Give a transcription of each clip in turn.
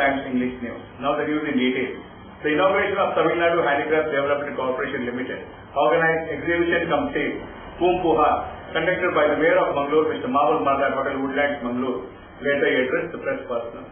Times English News. Now the news in detail. The inauguration of Tamil Nadu Handicraft Development Corporation Limited organized exhibition cum sale Poom Puha conducted by the Mayor of Mangalore, Mr. Mawal Marla at Hotel Woodlands, Mangalore. Later he addressed the press personnel.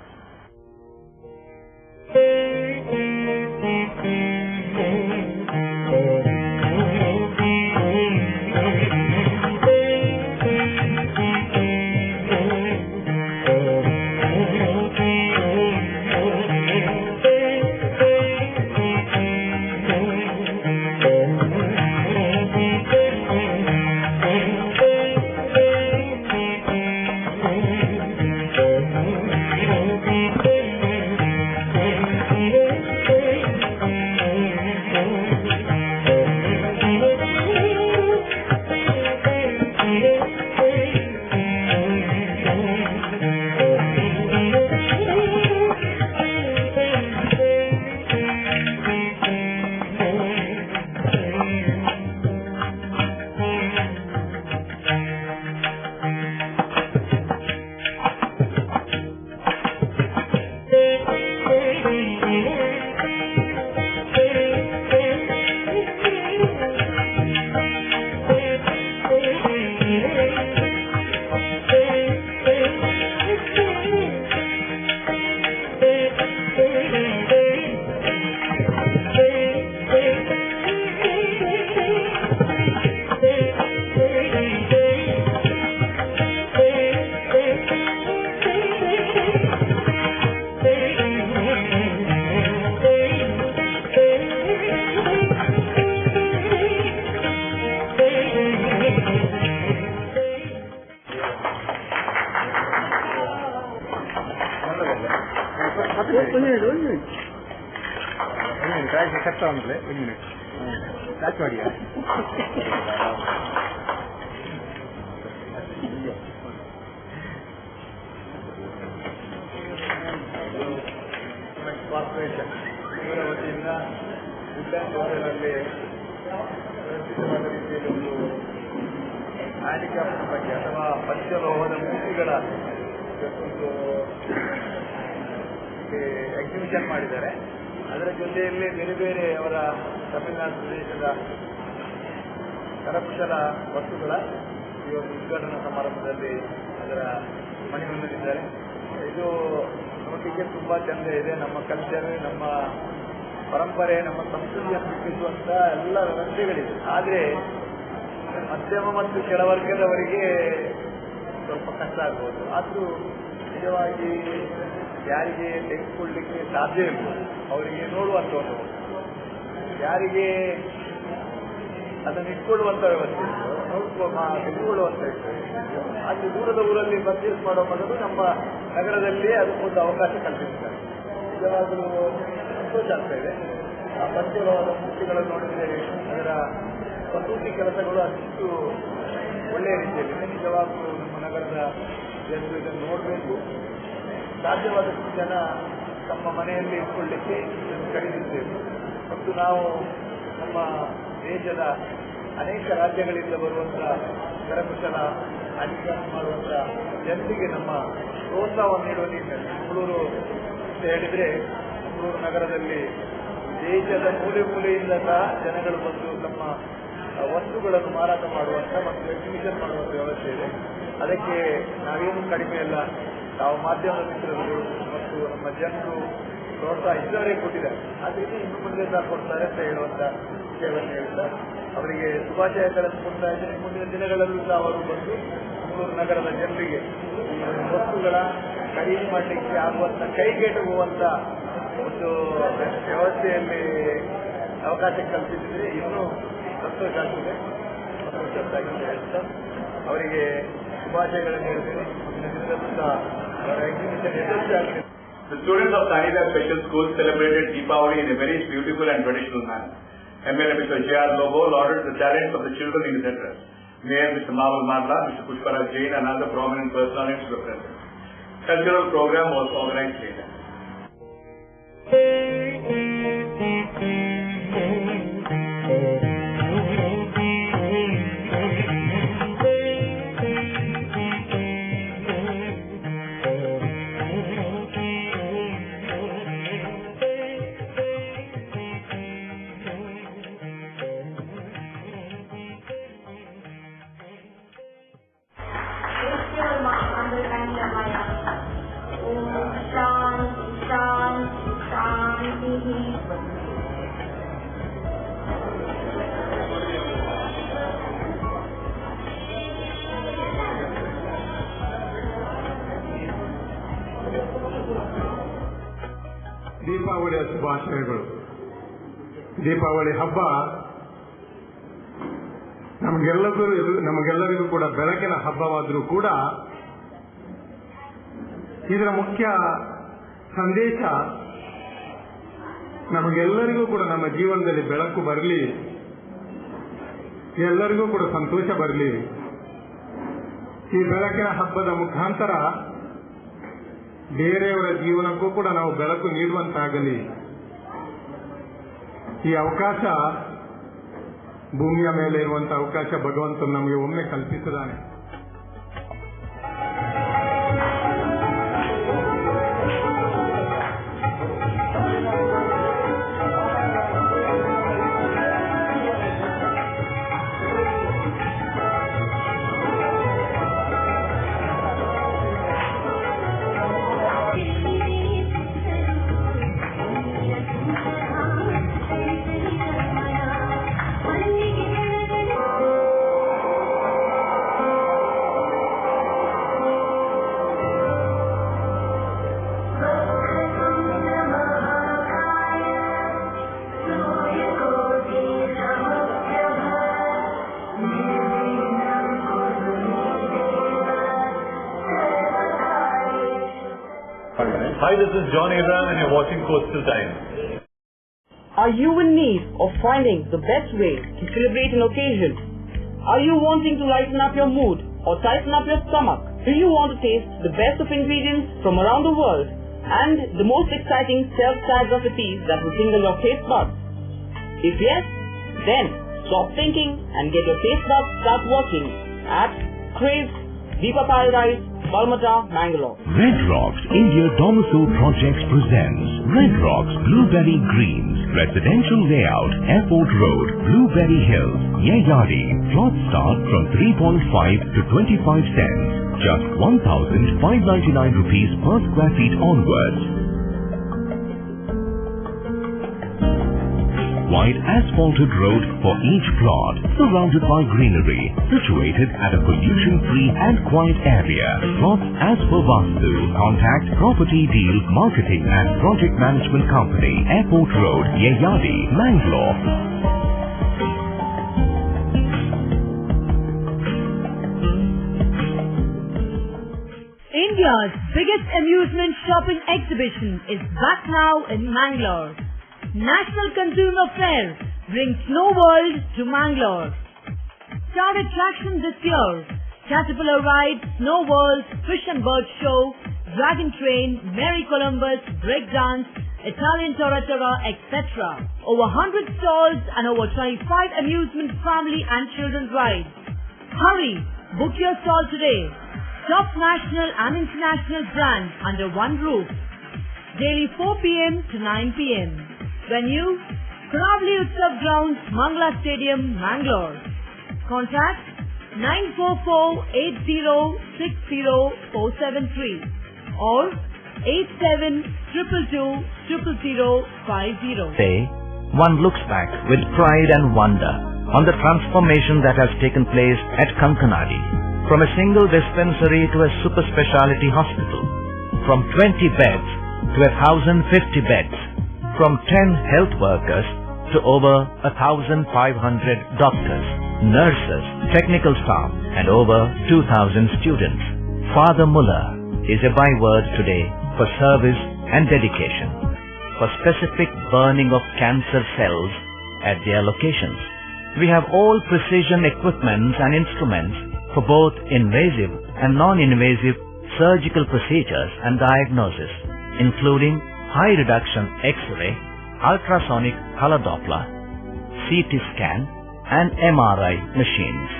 Handicapped ಬಗ್ಗೆ ಅಥವಾ ಪಂಚಲೋಹದ ಮೂರ್ತಿಗಳ exhibition ಮಾಡಿದ್ದಾರೆ. ಅದರ ಜೊತೆಯಲ್ಲಿ ಬೇರೆ ಬೇರೆ ಅವರ ತಮಿಳುನಾಡು ಪ್ರದೇಶದ ಕರಕುಶಲ ವಸ್ತುಗಳ ಈ ಒಂದು ಉದ್ಘಾಟನಾ ಸಮಾರಂಭದಲ್ಲಿ ಅದರ ಮಣಿ ಹೊಂದಿದ್ದಾರೆ. ಇದು ನೋಟಿಗೆ ತುಂಬಾ ಚಂದ ಇದೆ. ನಮ್ಮ ಕಲ್ಚರ್, ನಮ್ಮ ಪರಂಪರೆ, ನಮ್ಮ ಸಂಸ್ಕೃತಿಯನ್ನು ಬಿಟ್ಟಿಸುವಂತ ಎಲ್ಲ ವ್ಯವಸ್ಥೆಗಳಿದೆ. ಆದರೆ ಮಧ್ಯಮ ಮತ್ತು ಕೆಳವರ್ಗದವರಿಗೆ ಸ್ವಲ್ಪ ಕಷ್ಟ ಆಗ್ಬೋದು. ಆದರೂ ನಿಜವಾಗಿ ಯಾರಿಗೆ ತೆಗೆದುಕೊಳ್ಳಲಿಕ್ಕೆ ಸಾಧ್ಯ ಇರ್ಬೋದು ಅವರಿಗೆ ನೋಡುವಂಥ ಒಂದು, ಯಾರಿಗೆ ಅದನ್ನು ಇಟ್ಕೊಳ್ಳುವಂಥ ವ್ಯವಸ್ಥೆ ತೆಗೆದುಕೊಳ್ಳುವಂಥ ಇರ್ತದೆ. ಅಲ್ಲಿ ದೂರದ ಊರಲ್ಲಿ ಪರ್ಚೇಸ್ ಮಾಡೋ ಮೊದಲು ನಮ್ಮ ನಗರದಲ್ಲಿ ಅದಕ್ಕೊಂದು ಅವಕಾಶ ಕಲ್ಪಿಸಿದ್ದಾರೆ. ನಿಜವಾಗಲೂ ಸಂತೋಷ ಆಗ್ತಾ ಇದೆ. ಆ ಪಂಚಲೋಹದ ಮೂರ್ತಿಗಳನ್ನು ನೋಡಿದರೆ ಅದರ ಕಸೂತಿ ಕೆಲಸಗಳು ಅಷ್ಟು ಒಳ್ಳೆಯ ರೀತಿಯಲ್ಲಿದೆ. ನಿಜವಾಗಲೂ ನಮ್ಮ ನಗರದ ಜನರು ಇದನ್ನು ನೋಡಬೇಕು. ಸಾಧ್ಯವಾದಷ್ಟು ಜನ ತಮ್ಮ ಮನೆಯಲ್ಲಿ ಇಟ್ಕೊಳ್ಳಿಕ್ಕೆ ಇದನ್ನು ಖರೀದಿಸಬೇಕು. ಮತ್ತು ನಾವು ನಮ್ಮ ದೇಶದ ಅನೇಕ ರಾಜ್ಯಗಳಿಂದ ಬರುವಂಥ ಕರಕುಶಲ ಹ್ಯಾಂಡಿಕ್ರಾಫ್ಟ್ ಮಾಡುವಂಥ ಜನರಿಗೆ ನಮ್ಮ ಪ್ರೋತ್ಸಾಹವನ್ನು ನೀಡುವ ನಿಟ್ಟಿನಲ್ಲಿ ಮಂಗಳೂರು ಅಂತ ಹೇಳಿದರೆ, ಮಂಗಳೂರು ನಗರದಲ್ಲಿ ದೇಶದ ಮೂಲೆ ಮೂಲೆಯಿಂದ ಸಹ ಜನಗಳು ಬಂದು ತಮ್ಮ ವಸ್ತುಗಳನ್ನು ಮಾರಾಟ ಮಾಡುವಂಥ ಮತ್ತು ಎಕ್ಸಿಬಿಷನ್ ಮಾಡುವಂಥ ವ್ಯವಸ್ಥೆ ಇದೆ. ಅದಕ್ಕೆ ನಾವೇನು ಕಡಿಮೆ ಇಲ್ಲ. ನಾವು ಮಾಧ್ಯಮದ ಮಿತ್ರರು ಮತ್ತು ನಮ್ಮ ಜನರು ಪ್ರೋತ್ಸಾಹ ಇದ್ದವರೇ ಕೊಟ್ಟಿದ್ದಾರೆ. ಆದ್ದರಿಂದ ಇನ್ನು ಮುಂದೆ ಸಹ ಕೊಡ್ತಾರೆ ಅಂತ ಹೇಳುವಂಥ ವಿಷಯವನ್ನು ಹೇಳ್ತಾರೆ. ಅವರಿಗೆ ಶುಭಾಶಯಗಳನ್ನು ಕೊಡ್ತಾ ಇದ್ದೇನೆ. ಮುಂದಿನ ದಿನಗಳಲ್ಲೂ ಸಹ ಅವರು ಬಂದು ಮಂಗಳೂರು ನಗರದ ಜನರಿಗೆ ಈ ವಸ್ತುಗಳ ಖರೀದಿ ಮಾಡಲಿಕ್ಕೆ ಆಗುವಂಥ ಕೈಗೆಟುಕುವಂಥ ಒಂದು ವ್ಯವಸ್ಥೆಯಲ್ಲಿ ಅವಕಾಶ ಕಲ್ಪಿಸಿದರೆ ಇನ್ನೂ ಸಂತೋಷ ಆಗ್ತದೆ. ಸಂತೋಷ ಹೇಳ್ತಾ ಅವರಿಗೆ ಶುಭಾಶಯಗಳನ್ನು ಹೇಳ್ತೇನೆ. ಮುಂದಿನ ದಿನದಲ್ಲೂ ಸಹ ಅವರ ಎಕ್ಸಿಬಿಷನ್ ಯಶಸ್ವಿಯಾಗಿದೆ. The students of Sanida Special School celebrated Deepavali in a very beautiful and traditional manner. MLA Mr. J.R. Lobo lauded the talents of the children in his address. Mayor Mr. Mawal Marla, Mr. Pushparaj Jain and other prominent personalities were present. Cultural program was organized later. नमः। ओम शांति शांति शांति। ದೀಪಾವಳಿಯ ಶುಭಾಶಯಗಳು. ದೀಪಾವಳಿ ಹಬ್ಬ ನಮಗೆಲ್ಲರಿಗೂ ಕೂಡ ಬೆಳಕಿನ ಹಬ್ಬವಾದರೂ ಕೂಡ ಇದರ ಮುಖ್ಯ ಸಂದೇಶ ನಮಗೆಲ್ಲರಿಗೂ ಕೂಡ ನಮ್ಮ ಜೀವನದಲ್ಲಿ ಬೆಳಕು ಬರಲಿ, ಎಲ್ಲರಿಗೂ ಕೂಡ ಸಂತೋಷ ಬರಲಿ. ಈ ಬೆಳಕಿನ ಹಬ್ಬದ ಮುಖಾಂತರ ಬೇರೆಯವರ ಜೀವನಕ್ಕೂ ಕೂಡ ನಾವು ಬೆಳಕು ನೀಡುವಂತಾಗಲಿ. ಈ ಅವಕಾಶ ಭೂಮಿಯ ಮೇಲೆ ಇರುವಂತಹ ಅವಕಾಶ ಭಗವಂತನು ನಮಗೆ ಒಮ್ಮೆ ಕಲ್ಪಿಸಿದ್ದಾನೆ. Hi, this is John Abraham and you're watching Coastal Times. Are you in need of finding the best way to celebrate an occasion? Are you wanting to lighten up your mood or tighten up your stomach? Do you want to taste the best of ingredients from around the world and the most exciting self-styled recipes that will tingle your taste buds? If yes, then stop thinking and get your taste buds start working at Crave, Deepa Paradise, Balmata, Mangalore. Red Rocks India Domicile Projects presents Red Rocks Blueberry Greens, Residential Layout, Airport Road, Blueberry Hills, Yeyadi. Plots start from 3.5 to 25 cents. Just 1,599 rupees per square feet onwards. Wide asphalted road for each plot, surrounded by greenery, situated at a pollution-free and quiet area. Plots as per Vastu. Contact Property Deal Marketing and Project Management Company, Airport Road, Yeyadi, Mangalore. India's biggest amusement shopping exhibition is back now in Mangalore. National Consumer Fair brings Snow World to Mangalore. Star attraction this year: Caterpillar Ride, Snow World, Fish and Bird Show, Dragon Train, Merry Columbus, Breakdance, Italian Tortura, etc. Over 100 stalls and over 25 amusement family and children rides. Hurry! Book your stall today. Top national and international brands under one roof. Daily 4 p.m. to 9 p.m. Venue: Karavli Utsav Grounds, Mangala Stadium, Mangalore. Contact 944-8060-473 or 87222050. Say, one looks back with pride and wonder on the transformation that has taken place at Kankanadi. From a single dispensary to a super specialty hospital. From 20 beds to 1,050 beds. From 10 health workers to over 1,500 doctors, nurses, technical staff and over 2,000 students. Father Muller is a byword today for service and dedication, for specific burning of cancer cells at their locations. We have all precision equipments and instruments for both invasive and non-invasive surgical procedures and diagnosis, including high reduction X-ray, ultrasonic color Doppler, CT scan and MRI machines.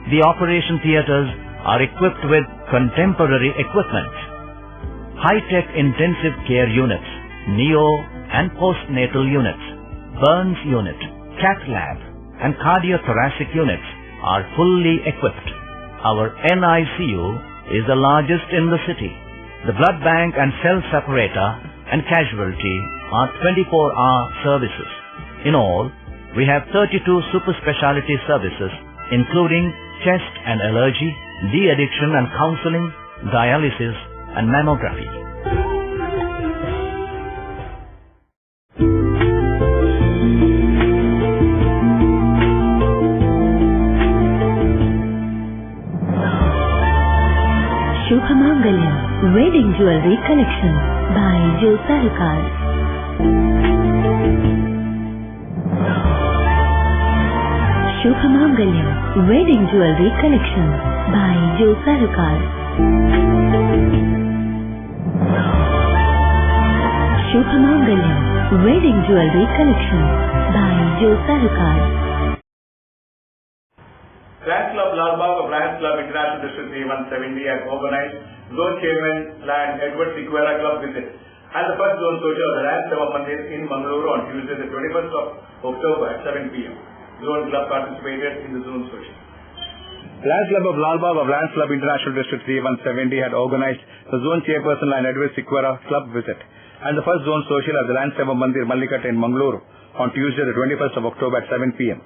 The operation theatres are equipped with contemporary equipment, high-tech intensive care units, neo and postnatal units, burns unit, cath lab and cardiothoracic units are fully equipped. Our NICU is the largest in the city. The blood bank and cell separator and casualty are 24-hour services. In all, we have 32 super specialty services, including chest and allergy, de-addiction and counseling, dialysis and mammography. Shubhamangalam Wedding Jewelry Collection by Joe Sarukar. Shubhamangalam Wedding Jewelry Collection by Joe Sarukar. Shubhamangalam Wedding Jewelry Collection by Joe Sarukar. Lions Club Lalbagh of Lions Club International District A170 has organized Zone Chairman Lion Edward Sequeira Club visit and the first zone social of the Lions Seva Mandir in Mangaluru on Tuesday the 21st of October at 7 p.m. Zone Club participated in the zone social. Lions Club of Lalbagh of Lions Club International District A170 had organized the Zone Chairperson Lion Edward Sequeira Club visit and the first zone social at the Lions Seva Mandir Mallikata in Mangaluru on Tuesday the 21st of October at 7 p.m.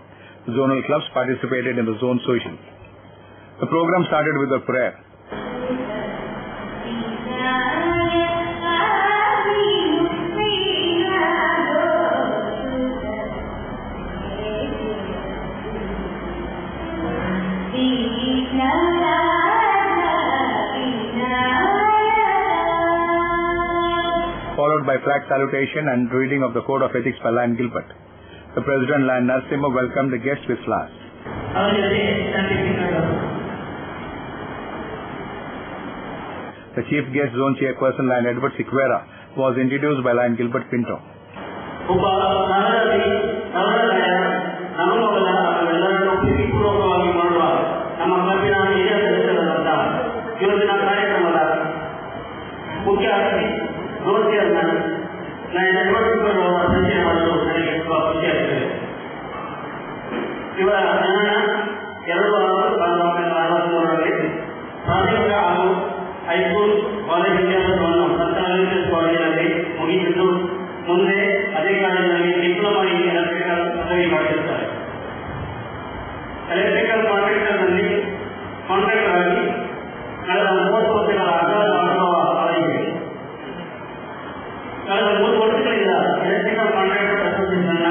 Zonal clubs participated in the zone social. The program started with a prayer. Followed by flag salutation and reading of the Code of Ethics by Lion Gilbert. The President Lion Narasimha welcomed the guests with flowers. The Chief Guest Zone Chairperson Lion Edward Sequeira was introduced by Lion Gilbert Pinto. ಇವರ ಜನನ 2/6/1963ರಲ್ಲಿ ಪ್ರಾಥಮಿಕ ಹಾಗೂ high school college ವಿದ್ಯಾಭ್ಯಾಸವನ್ನು ಸರ್ಕಾರಿ ಕಾಲೇಜಿನಲ್ಲಿ ಮುಗಿಸಿದ್ದು ಮುಂದೆ ಅದೇ ಕಾಲೇಜಿನಲ್ಲಿ ಡಿಪ್ಲೊಮಾ ಇನ್ ಎಲೆಕ್ಟ್ರಿಕಲ್ ಪದವಿ ಪಡೆಯುತ್ತಾರೆ. ಎಲೆಕ್ಟ್ರಿಕಲ್ ಕಾಂಟ್ರಾಕ್ಟರ್ನಲ್ಲಿ ಕಾಂಟ್ರಾಕ್ಟರ್ ಆಗಿ ಕಳೆದ 30 ವರ್ಷಗಳ ಅಗಾಧ ಅನುಭವ ಅವರಿಗೆ. ಕಳೆದ 3 ವರ್ಷಗಳಿಂದ ಎಲೆಕ್ಟ್ರಿಕಲ್ ಕಾಂಟ್ರಾಕ್ಟರ್ ಅಸೋಸಿಯೇಷನ್ನ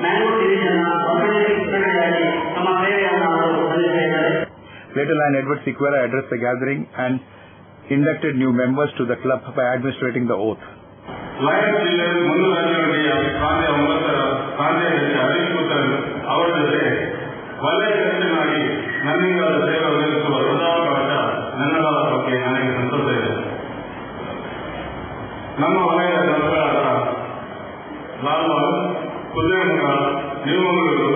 ಮ್ಯಾಂಗ್ಳೂರ್ ಡಿವಿಷನ್ನ Later Lion Edward Sequeira addressed the gathering and inducted new members to the club by administrating the oath. Lions ಜಿಲ್ಲೆಯಲ್ಲಿ 3 ರಾಜ್ಯಗಳಿಗೆ ಪ್ರಾಂತ್ಯ 9ರ ಪ್ರಾಂತ್ಯಾಧ್ಯಕ್ಷ ಹರೀಶ್ ಪುತ್ರನ್ ಅವರ ಜೊತೆ ವಲಯ ಅಧ್ಯಕ್ಷನಾಗಿ ನನ್ನಿಂದಾದ ಸೇವೆ ಒದಗಿಸುವ ಸದಾವಕಾಶ ನನ್ನದಾದ ಬಗ್ಗೆ ನನಗೆ ಸಂತೋಷ ಇದೆ. ನಮ್ಮ ವಲಯದ ಕೆಲಸಗಳಾದ ಲಾಲ್ಬಾಗ್, ಕುದುರೆಮುಖ, ನ್ಯೂಮಂಗಳೂರು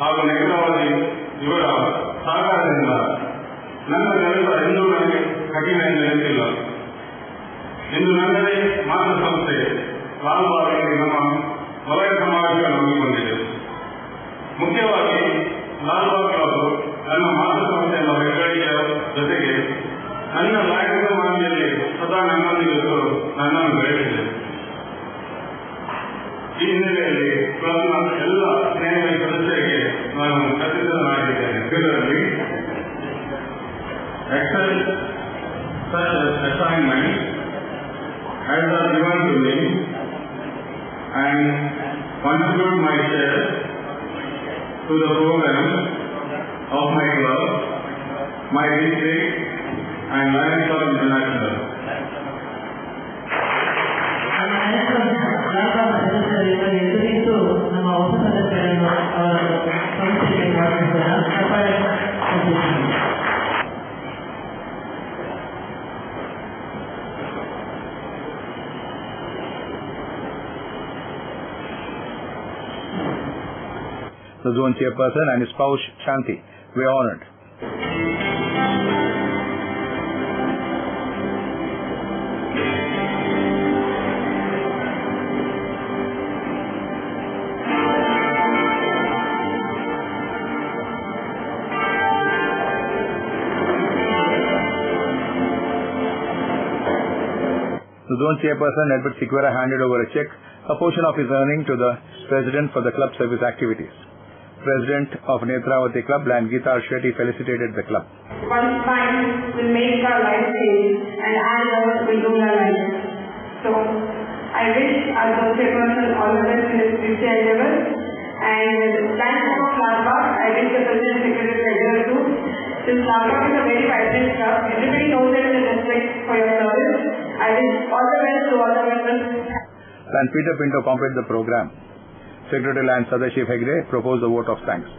ಹಾಗೂ ನೇತ್ರಾವತಿ ಇವರ ಸಹಕಾರದಿಂದ ನನ್ನ ಕೆಲಸ ಎಂದೂ ನನಗೆ ಕಠಿಣ ಎಂದು ನಿಂತಿಲ್ಲ. ಇಂದು ನನ್ನದೇ ಮಾತೃ ಸಂಸ್ಥೆ ಲಾಲ್ಬಾಗ್ಗೆ ನಮ್ಮ ವಲಯ ಸಮಾವೇಶವನ್ನು ಹಮ್ಮಿಕೊಂಡಿದೆ. ಮುಖ್ಯವಾಗಿ ಲಾಲ್ಬಾಗ್ ಕ್ಲಬ್ ನನ್ನ ಮಾತೃ ಸಂಸ್ಥೆಯ ಬೆಳವಣಿಗೆಯ ಜೊತೆಗೆ ನನ್ನ ನಾಯಕತ್ವ ಮಾರ್ಗದಲ್ಲಿ ಸದಾ ನನ್ನೊಂದಿಗೆ ನನ್ನನ್ನು ಬೆಳೆಸಿದೆ. ಈ ಹಿನ್ನೆಲೆಯಲ್ಲಿ ಕ್ಲಬ್ನ ಎಲ್ಲ ಸ್ನೇಹಿತರ ಸದಸ್ಯರಿಗೆ ನಾನು ಕೃತಜ್ಞನಾಗಿದ್ದೇನೆ. ಇದರಲ್ಲಿ accept such assignments as are given to me and contribute my share to the program of my club, my district and Lions Club International. ನಮ್ಮ ಹೊಸ ಸದಸ್ಯರನ್ನು ಅವರ ಸಂಸ್ಥೆಗೆ The zone chairperson and his spouse Shanti were honored. The zone chairperson, Edward Sequeira, handed over a check, a portion of his earning, to the president for the club service activities. President of Netravati Club, Lan Geeta Shetty, felicitated the club. One time will make our life change and our love will rule our life. So, I wish our zone chairperson all the best in his future endeavors. And thanks for Lalbagh. I wish the president secretary pleasure too. Since Lalbagh is a very vibrant club, everybody knows it and respect for your service. I wish all the best to all the members. And Peter Pinto completed the program. Secretary Lan Sadashiv Hegde proposed a vote of thanks.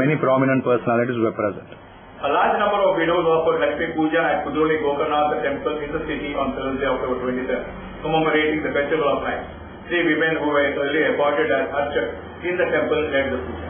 Many prominent personalities were present. A large number of widows offered Lakshmi Puja at Kudroli Gokarnatha temple in the city on Thursday, October 27th, commemorating the Festival of Lights. 3 women who were earlier appointed as archers in the temple led the puja.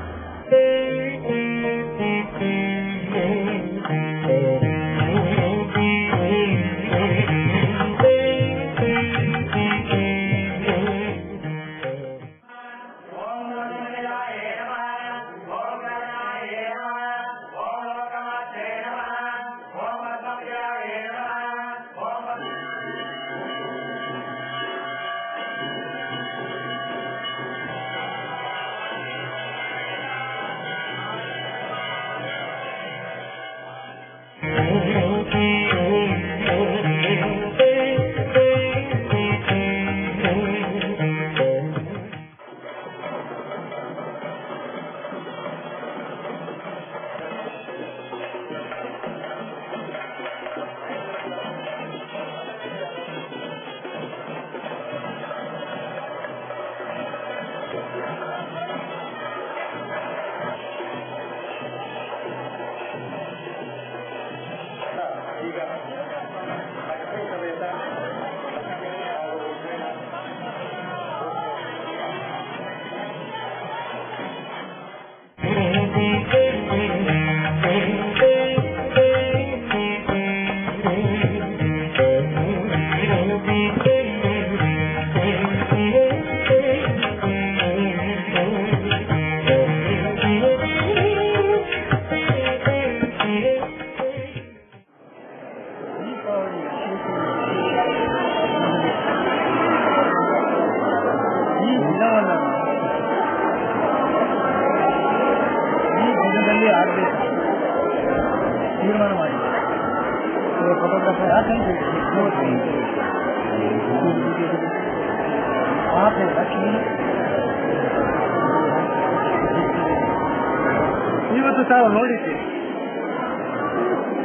ಇವತ್ತು ತಾವು ನೋಡಿದ್ದೀರಿ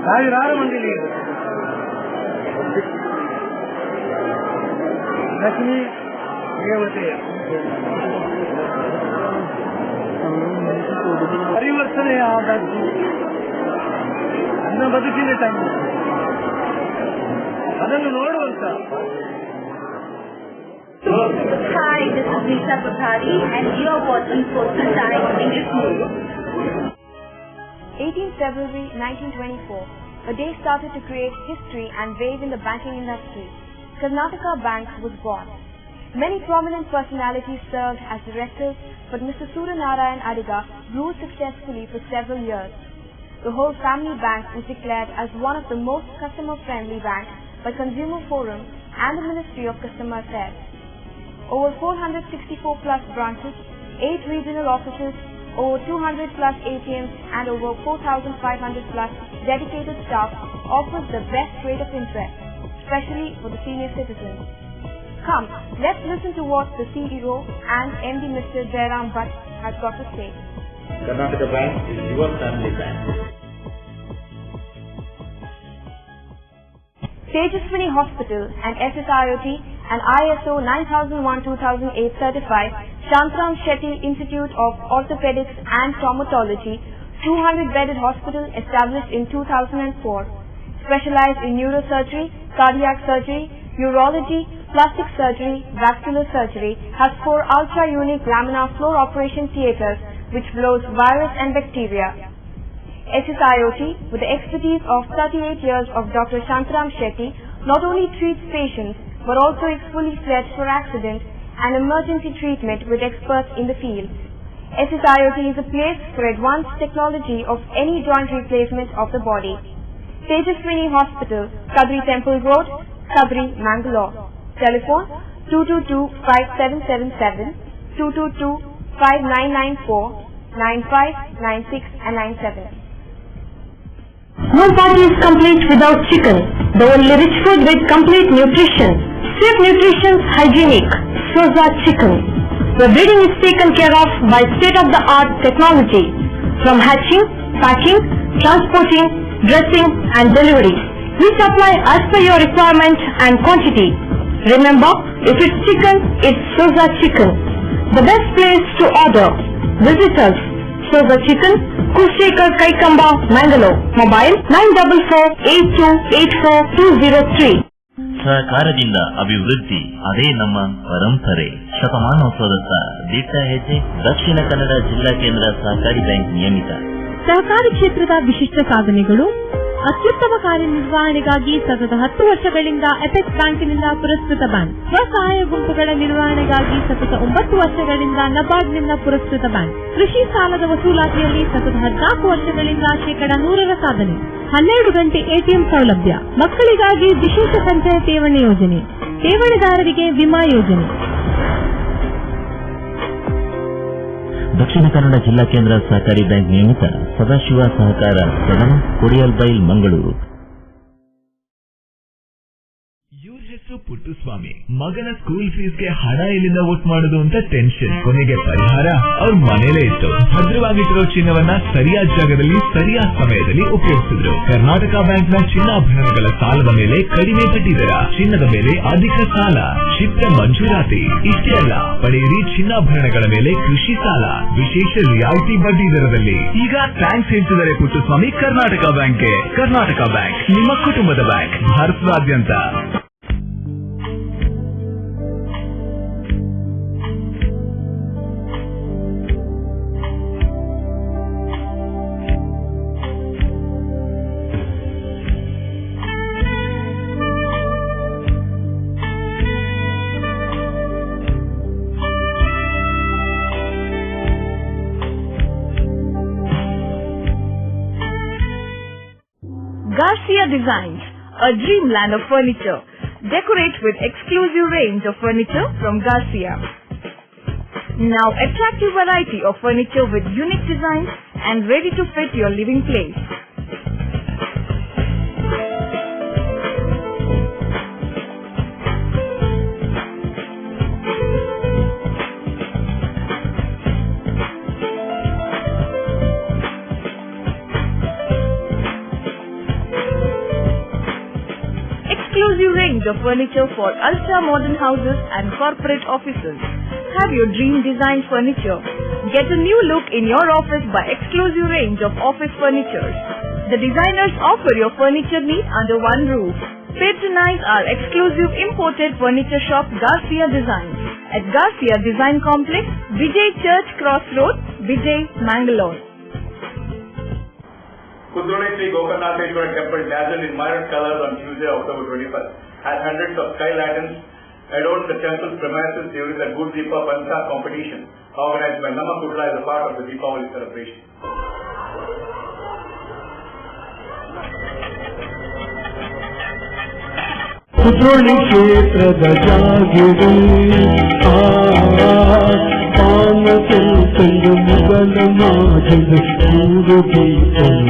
ಸಾವಿರಾರು ಮಂದಿ ಲಕ್ಷ್ಮೀ ದೇವತೆಯ ಪರಿವರ್ತನೆ ಆದದ್ದು ನನ್ನ ಬದುಕಿನ ಟೈಮ್ ಅದನ್ನು ನೋಡುವಂತ. Hi, this is Nisha Pakhari and you are watching Coastal Times English News. 18 February 1924, a day started to create history and wave in the banking industry. Karnataka Bank was born. Many prominent personalities served as directors, but Mr. Suryanarayan Adiga grew successfully for several years. The whole family bank was declared as one of the most customer-friendly banks by Consumer Forum and the Ministry of Customer Affairs. Over 464 plus branches, 8 regional offices, over 200 plus ATMs and over 4,500 plus dedicated staff offers the best rate of interest, especially for the senior citizens. Come, let's listen to what the CEO and MD Mr. Jairam Bhatt has got to say. Karnataka Bank is your family bank. Tejaswini Hospital and SSIOT and ISO 9001-2008 certified Shantram Shetty Institute of Orthopedics and Traumatology, 200-bedded hospital established in 2004, specialized in neurosurgery, cardiac surgery, urology, plastic surgery, vascular surgery, has 4 ultra-unique laminar floor operation theaters which blows virus and bacteria. SSIOT, with the expertise of 38 years of Dr. Shantram Shetty, not only treats patients but also is fully fledged for accident and emergency treatment with experts in the field. SSIOT is a place for advanced technology of any joint replacement of the body. Tejaswini Hospital, Kadri Temple Road, Kadri, Mangalore. Telephone 222-5777, 222-5994, 95, 96 and 97. No party is complete without chicken. The only rich food with complete nutrition. Safe nutrition, hygienic. Soza Chicken. The breeding is taken care of by state-of-the-art technology. From hatching, packing, transporting, dressing and delivery. We supply as per your requirement and quantity. Remember, if it's chicken, it's Soza Chicken. The best place to order. Visit us. Soza Chicken, Kushekar Kaikamba, Mangalore. Mobile 944-8284-203. ಸಹಕಾರದಿಂದ ಅಭಿವೃದ್ಧಿ ಅದೇ ನಮ್ಮ ಪರಂಪರೆ. ಶತಮಾನೋತ್ಸವದತ್ತ ದಿಟ್ಟ ಹೆಜ್ಜೆ. ದಕ್ಷಿಣ ಕನ್ನಡ ಜಿಲ್ಲಾ ಕೇಂದ್ರ ಸಹಕಾರಿ ಬ್ಯಾಂಕ್ ನಿಯಮಿತ. ಸಹಕಾರಿ ಕ್ಷೇತ್ರದ ವಿಶಿಷ್ಟ ಸಾಧನೆಗಳು. ಅತ್ಯುತ್ತಮ ಕಾರ್ಯನಿರ್ವಹಣೆಗಾಗಿ ಸತತ 10 ವರ್ಷಗಳಿಂದ ಎಪೆಕ್ಸ್ ಬ್ಯಾಂಕಿನಿಂದ ಪುರಸ್ಕೃತ ಬ್ಯಾಂಕ್. ಸ್ವಸಹಾಯ ಗುಂಪುಗಳ ನಿರ್ವಹಣೆಗಾಗಿ ಸತತ 9 ವರ್ಷಗಳಿಂದ ನಬಾರ್ಡ್ನಿಂದ ಪುರಸ್ಕೃತ ಬ್ಯಾಂಕ್. ಕೃಷಿ ಸಾಲದ ವಸೂಲಾತಿಯಲ್ಲಿ ಸತತ 14 ವರ್ಷಗಳಿಂದ 100% ಸಾಧನೆ. 12 ಗಂಟೆ ಎಟಿಎಂ ಸೌಲಭ್ಯ. ಮಕ್ಕಳಿಗಾಗಿ ವಿಶೇಷ ಸಂಚಯ ಠೇವಣಿ ಯೋಜನೆ. ಠೇವಣಿದಾರರಿಗೆ ವಿಮಾ ಯೋಜನೆ. ದಕ್ಷಿಣ ಕನ್ನಡ ಜಿಲ್ಲಾ ಕೇಂದ್ರ ಸಹಕಾರಿ ಬ್ಯಾಂಕ್ ನಿಯಮಿತ ಸದಾಶಿವ ಸಹಕಾರ ಸದನ, ಕೊಡಿಯಲ್ಬೈಲ್, ಮಂಗಳೂರು. ಪುಟ್ಟುಸ್ವಾಮಿ ಮಗನ ಸ್ಕೂಲ್ ಫೀಸ್ಗೆ ಹಣ ಎಲ್ಲಿಂದ ಒಟ್ಟು ಮಾಡೋದು ಅಂತ ಟೆನ್ಷನ್. ಕೊನೆಗೆ ಪರಿಹಾರ ಅವ್ರ ಮನೇಲೇ ಇತ್ತು. ಭದ್ರವಾಗಿಟ್ಟಿರೋ ಚಿನ್ನವನ್ನ ಸರಿಯಾದ ಜಾಗದಲ್ಲಿ ಸರಿಯಾದ ಸಮಯದಲ್ಲಿ ಉಪಯೋಗಿಸಿದ್ರು. ಕರ್ನಾಟಕ ಬ್ಯಾಂಕ್ ನ ಚಿನ್ನಾಭರಣಗಳ ಸಾಲದ ಮೇಲೆ ಕಡಿಮೆ ಬಡ್ಡಿ ದರ, ಚಿನ್ನದ ಮೇಲೆ ಅಧಿಕ ಸಾಲ, ಕ್ಷಿಪ್ರ ಮಂಜೂರಾತಿ. ಇಷ್ಟೇ ಅಲ್ಲ, ಪಡೆಯಿರಿ ಚಿನ್ನಾಭರಣಗಳ ಮೇಲೆ ಕೃಷಿ ಸಾಲ ವಿಶೇಷ ರಿಯಾಯಿತಿ ಬಡ್ಡಿ ದರದಲ್ಲಿ. ಈಗ ಥ್ಯಾಂಕ್ಸ್ ಹೇಳ್ತಿದ್ದಾರೆ ಪುಟ್ಟುಸ್ವಾಮಿ ಕರ್ನಾಟಕ ಬ್ಯಾಂಕ್ಗೆ. ಕರ್ನಾಟಕ ಬ್ಯಾಂಕ್ ನಿಮ್ಮ ಕುಟುಂಬದ ಬ್ಯಾಂಕ್, ಭಾರತದಾದ್ಯಂತ. Garcia Designs, a dreamland of furniture. Decorate with exclusive range of furniture from Garcia. Now attractive variety of furniture with unique designs and ready to fit your living place. Exclusive range of furniture for ultra-modern houses and corporate offices. Have your dream design furniture. Get a new look in your office by exclusive range of office furniture. The designers offer your furniture needs under one roof. Patronize our exclusive imported furniture shop Garcia Designs at Garcia Design Complex, Vijay Church Cross Road, Vijay, Mangalore. Kudroni Sri Gokarnatheshwara Temple dazzled in myriad colors on Tuesday, October 21st, as hundreds of sky lanterns adorned the temple's premises during the Good Deepa Pancha competition organized by Nama Kudla as a part of the Deepavali celebration. Kudroli ಕ್ಷೇತ್ರದ ಜಾಗಿರಿ ಪಾನ ತಂದು ಮುಗಲ ಮಾಜಲು ಮೂರು ದೀಪನು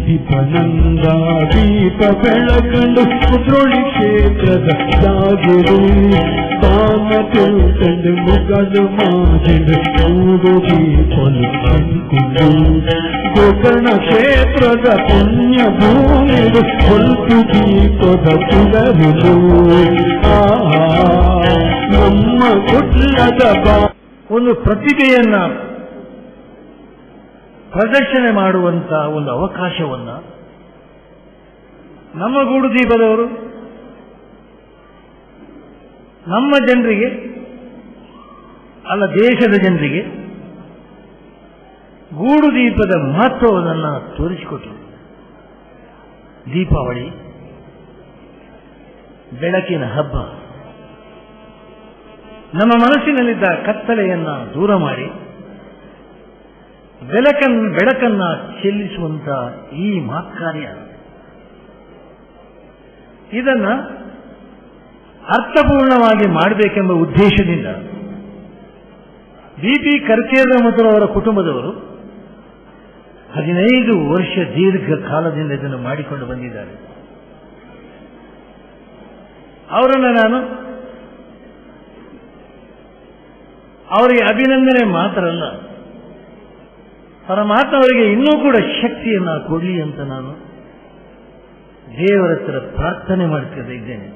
ದೀಪನಂದ ದೀಪ ಬೆಳಕಂಡು ಕುದ್ರೋಳಿ ಕ್ಷೇತ್ರದ ಜಾಗಿರಿ ಪಾನ ತಂದು ಮುಗಲ ಮಾಜಲು ಮೂರು ದೀಪನು ಅಂಕುಂಡು ಗೋಕರ್ಣ ಕ್ಷೇತ್ರದ ಪುಣ್ಯ ಭೂಮಿದು ಹೊಲ್ಪು ದೀಪದ ಪುಡರಿದು ನಮ್ಮ ಕುಟ್ಲದ ಒಂದು ಪ್ರತಿಭೆಯನ್ನ ಪ್ರದರ್ಶನ ಮಾಡುವಂತ ಒಂದು ಅವಕಾಶವನ್ನ ನಮ್ಮ ಗೂಡು ದೀಪದವರು ನಮ್ಮ ಜನರಿಗೆ ಅಲ್ಲ ದೇಶದ ಜನರಿಗೆ ಗೂಡು ದೀಪದ ಮಹತ್ವವನ್ನು ತೋರಿಸಿಕೊಟ್ಟರು. ದೀಪಾವಳಿ ಬೆಳಕಿನ ಹಬ್ಬ. ನಮ್ಮ ಮನಸ್ಸಿನಲ್ಲಿದ್ದ ಕತ್ತಲೆಯನ್ನ ದೂರ ಮಾಡಿ ಬೆಳಕನ್ನ ಚೆಲ್ಲಿಸುವಂತ ಈ ಮಹತ್ಕಾರ್ಯ ಇದನ್ನ ಅರ್ಥಪೂರ್ಣವಾಗಿ ಮಾಡಬೇಕೆಂಬ ಉದ್ದೇಶದಿಂದ ಬಿ.ಪಿ. ಕರ್ಕೇರ ಮತ್ತು ಅವರ ಕುಟುಂಬದವರು 15 ವರ್ಷ ದೀರ್ಘ ಕಾಲದಿಂದ ಇದನ್ನು ಮಾಡಿಕೊಂಡು ಬಂದಿದ್ದಾರೆ. ಅವರನ್ನು ನಾನು ಅವರಿಗೆ ಅಭಿನಂದನೆ ಮಾತ್ರ ಅಲ್ಲ, ಪರಮಾತ್ಮ ಅವರಿಗೆ ಇನ್ನೂ ಕೂಡ ಶಕ್ತಿಯನ್ನು ಕೊಡಲಿ ಅಂತ ನಾನು ದೇವರ ಹತ್ರ ಪ್ರಾರ್ಥನೆ ಮಾಡ್ತಾ ಇದ್ದೇನೆ.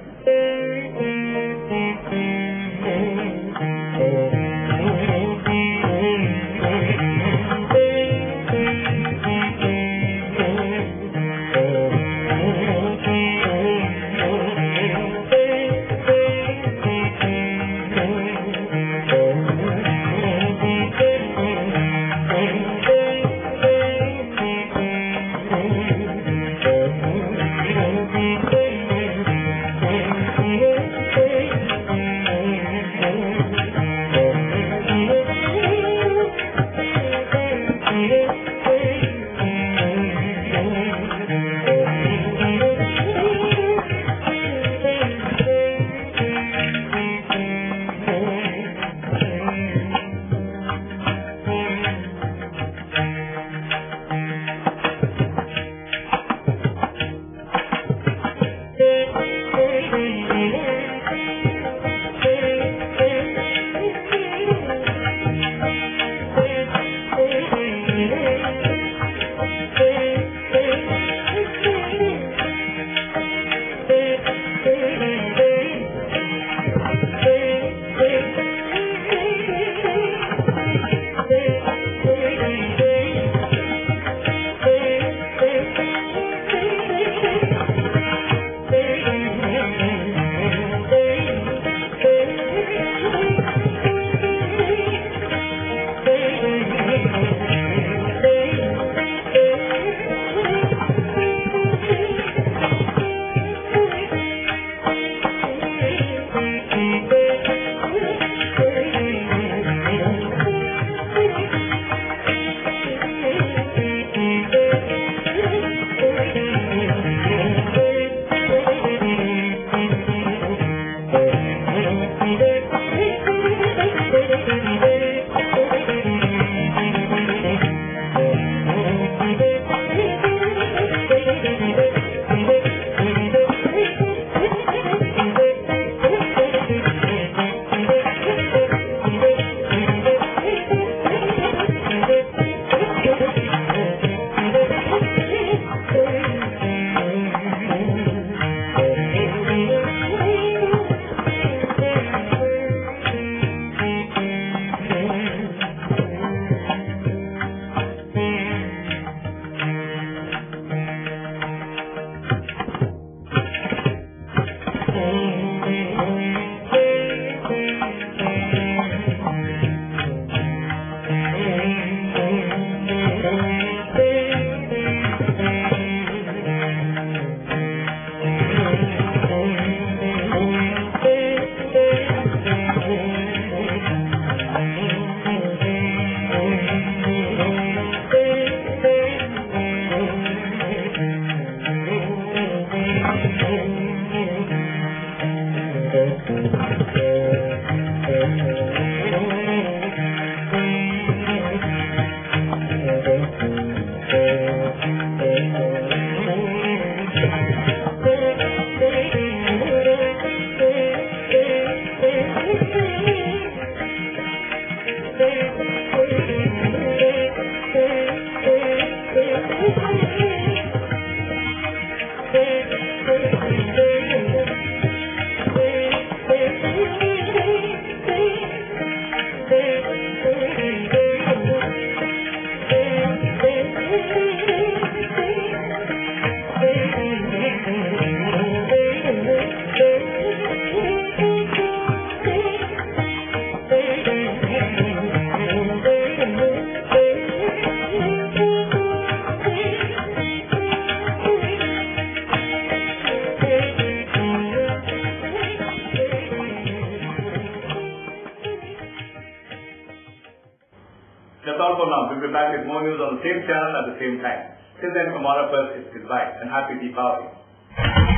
That's all for now. We'll be back with more news on the same channel at the same time. Till then, from all of us, it's goodbye and happy Deepavali.